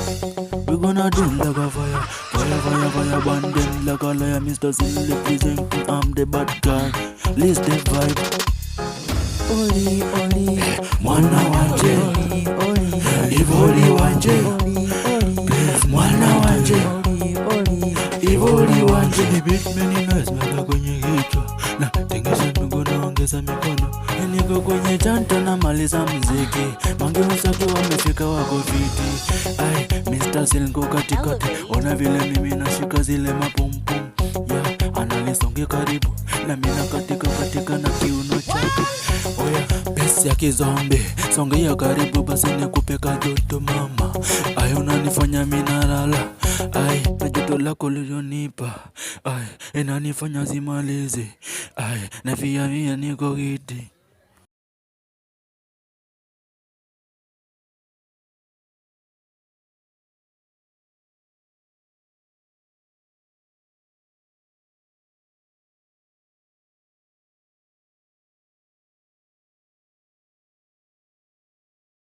We gonna do like a fire, fire, fire, fire, burn them like a liar. Mr. Silly presenting, I'm the bad guy. List the vibe. Oli, Oli, Mwana wanje, Oli, Oli, Ivoli wanje, Oli, Oli, mwana wanje, Oli, Ivoli wanje. Ni beat many nights mega kwenye kichwa na tengesha mikono, ongeza mikono. Niko kwenye chanta na maliza mziki, mange usaki wamefika wako fiti. Ay, Mr. Silko katikati, ona vile mimi nashika zile mapumpum. Yeah, analisonge karibu na mina katika na kiuno chake. Oya, pesi ya kizombi, songea karibu basi nikupe kajoto mama. Ay, unanifanya mina lala. Ay, na joto lako lilonipa. Ay, inanifanya simalizi. Ay, na via niko gidi.